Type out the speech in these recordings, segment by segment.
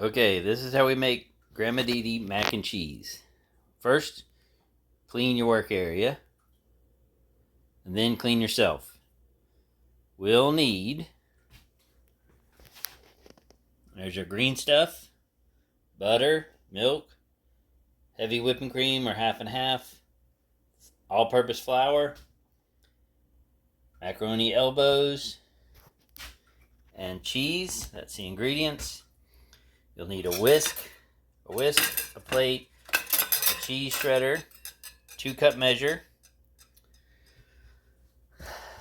Okay, this is how we make Grandma Dee mac and cheese. First, clean your work area, and then clean yourself. We'll need, there's your green stuff, butter, milk, heavy whipping cream or half and half, all-purpose flour, macaroni elbows, and cheese. That's the ingredients. You'll need a whisk, a plate, a cheese shredder, 2-cup measure,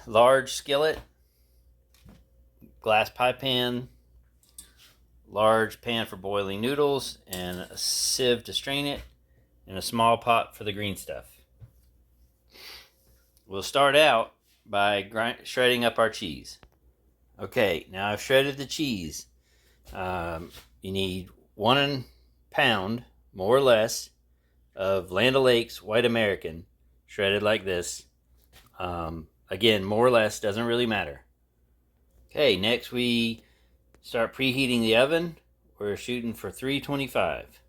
large skillet, glass pie pan, large pan for boiling noodles, and a sieve to strain it, and a small pot for the green stuff. We'll start out by shredding up our cheese. Okay, now I've shredded the cheese. You need 1 pound, more or less, of Land O'Lakes White American, shredded like this. Again, more or less, doesn't really matter. Okay, next we start preheating the oven. We're shooting for 325.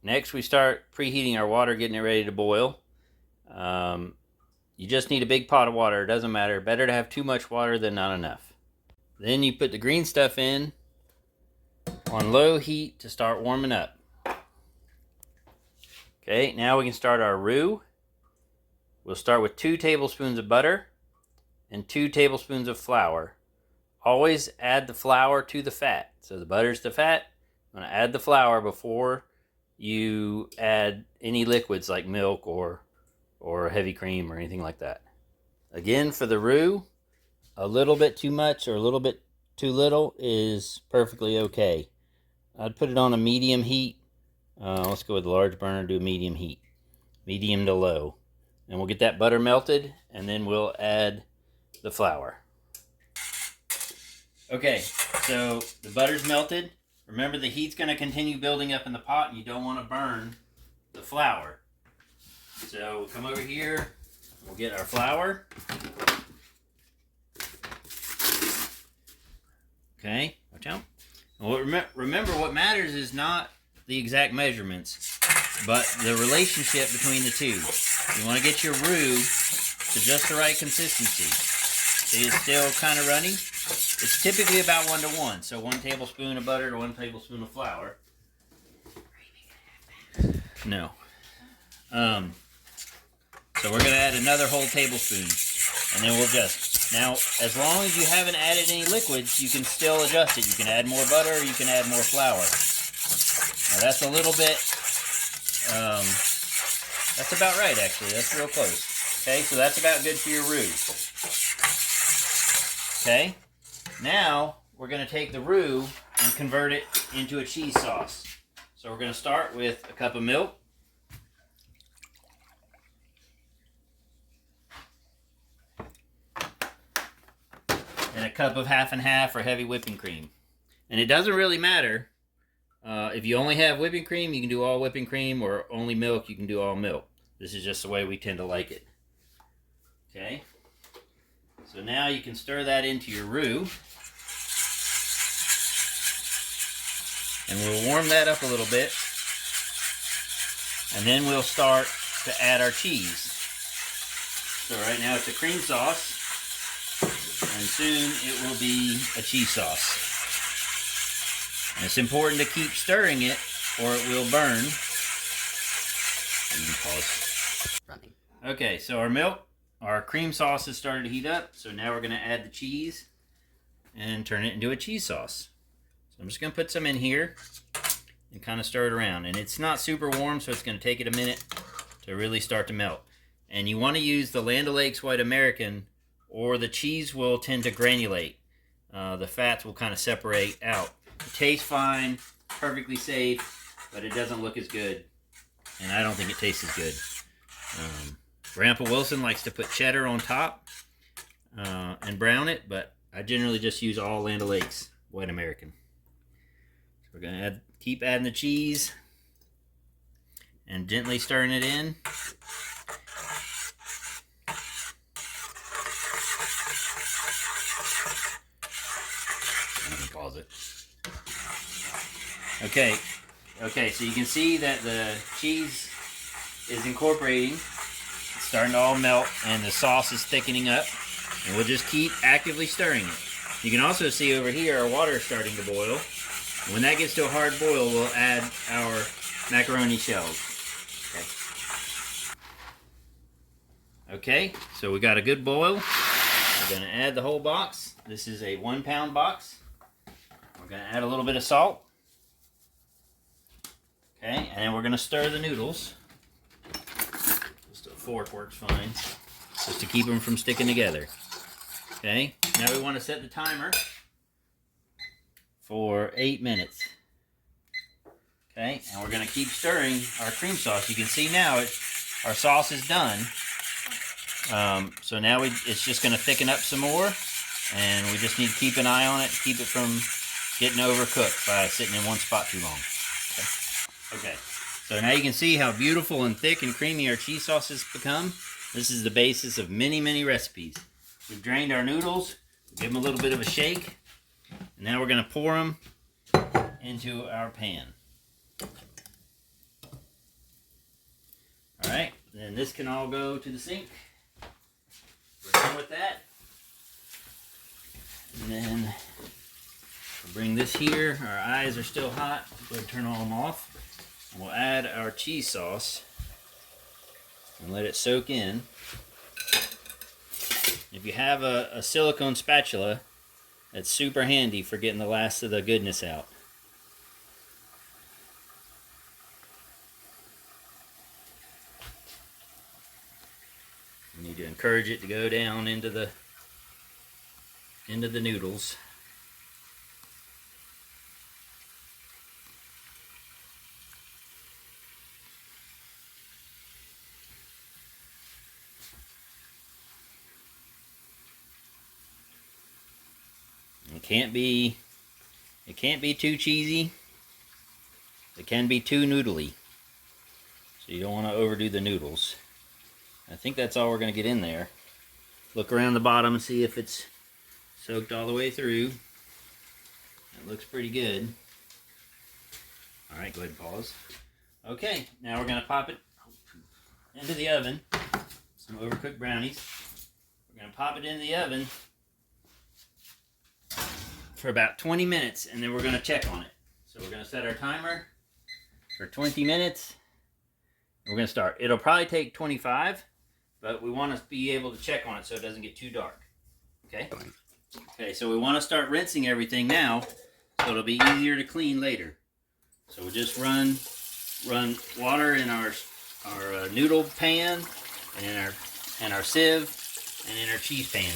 Next we start preheating our water, getting it ready to boil. You just need a big pot of water, it doesn't matter. Better to have too much water than not enough. Then you put the green stuff in on low heat to start warming up. Okay, now we can start our roux. We'll start with 2 tablespoons of butter and 2 tablespoons of flour. Always add the flour to the fat. So the butter's the fat. I'm going to add the flour before you add any liquids like milk or heavy cream or anything like that. Again, for the roux, a little bit too much or a little bit too little is perfectly okay. I'd put it on a medium heat. Let's go with a large burner, do a medium heat. Medium to low. And we'll get that butter melted, and then we'll add the flour. Okay, so the butter's melted. Remember, the heat's going to continue building up in the pot, and you don't want to burn the flour. So we'll come over here, we'll get our flour. Okay, watch out. Well, remember, what matters is not the exact measurements, but the relationship between the two. You want to get your roux to just the right consistency. See, it's still kind of runny. It's typically about 1 to 1, so 1 tablespoon of butter to 1 tablespoon of flour. No. So we're going to add another whole tablespoon, and then we'll adjust. Now, as long as you haven't added any liquids, you can still adjust it. You can add more butter, or you can add more flour. Now that's a little bit, that's about right, actually. That's real close. Okay, so that's about good for your roux. Okay, now we're going to take the roux and convert it into a cheese sauce. So we're going to start with a cup of milk. And a cup of half and half or heavy whipping cream. And it doesn't really matter. If you only have whipping cream, you can do all whipping cream, or only milk, you can do all milk. This is just the way we tend to like it. Okay? So now you can stir that into your roux. And we'll warm that up a little bit. And then we'll start to add our cheese. So right now it's a cream sauce. And soon it will be a cheese sauce. And it's important to keep stirring it or it will burn. Pause. Running. Okay, so our cream sauce has started to heat up. So now we're going to add the cheese and turn it into a cheese sauce. So I'm just going to put some in here and kind of stir it around. And it's not super warm, so it's going to take it a minute to really start to melt. And you want to use the Land O'Lakes White American, or the cheese will tend to granulate. The fats will kind of separate out. It tastes fine, perfectly safe, but it doesn't look as good. And I don't think it tastes as good. Grandpa Wilson likes to put cheddar on top and brown it, but I generally just use all Land O'Lakes White American. So we're going to keep adding the cheese and gently stirring it in. Pause it. Okay, so you can see that the cheese is incorporating. It's starting to all melt, and the sauce is thickening up. And we'll just keep actively stirring it. You can also see over here our water is starting to boil. When that gets to a hard boil, we'll add our macaroni shells. Okay, so we got a good boil. We're going to add the whole box. This is a 1 pound box. We're going to add a little bit of salt. Okay, and then we're going to stir the noodles. Just a fork works fine, just to keep them from sticking together. Okay, now we want to set the timer for 8 minutes. Okay, and we're going to keep stirring our cream sauce. You can see now our sauce is done. So now it's just going to thicken up some more, and we just need to keep an eye on it to keep it from getting overcooked by sitting in one spot too long. Okay, so now you can see how beautiful and thick and creamy our cheese sauce has become. This is the basis of many, many recipes. We've drained our noodles, give them a little bit of a shake, and now we're going to pour them into our pan. Alright, then this can all go to the sink. We're done with that. And then we'll bring this here. Our eyes are still hot. Go ahead and turn all them off. And we'll add our cheese sauce and let it soak in. If you have a silicone spatula, that's super handy for getting the last of the goodness out. You need to encourage it to go down into the noodles. It can't be too cheesy. It can be too noodly. So you don't want to overdo the noodles. I think that's all we're going to get in there. Look around the bottom and see if it's soaked all the way through. That looks pretty good. Alright, go ahead and pause. Okay, now we're going to pop it into the oven. Some overcooked brownies. We're going to pop it in the oven for about 20 minutes, and then we're going to check on it. So we're going to set our timer for 20 minutes. We're going to start. It'll probably take 25, but we want to be able to check on it so it doesn't get too dark. Okay? Okay, so we want to start rinsing everything now so it'll be easier to clean later. So we'll just run water in our noodle pan and our sieve and in our cheese pan.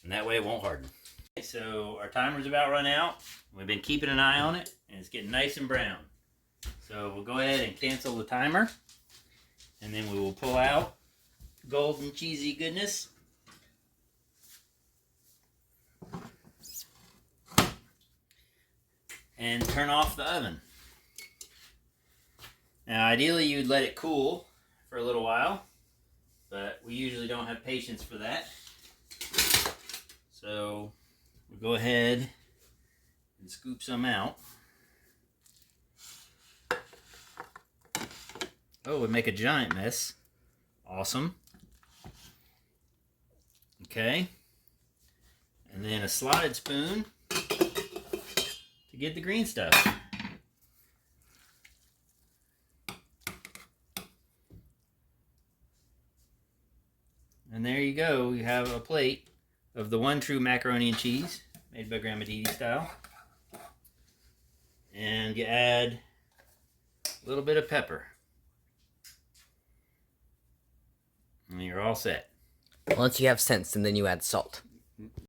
And that way it won't harden. So our timer's about run out. We've been keeping an eye on it, and it's getting nice and brown. So we'll go ahead and cancel the timer, and then we will pull out golden cheesy goodness. And turn off the oven. Now ideally you'd let it cool for a little while, but we usually don't have patience for that. So we'll go ahead and scoop some out. Oh, we make a giant mess. Awesome. Okay. And then a slotted spoon to get the green stuff. And there you go. You have a plate of the one true macaroni and cheese made by Grandma Dee style. And you add a little bit of pepper. And you're all set. Once you have sense, and then you add salt.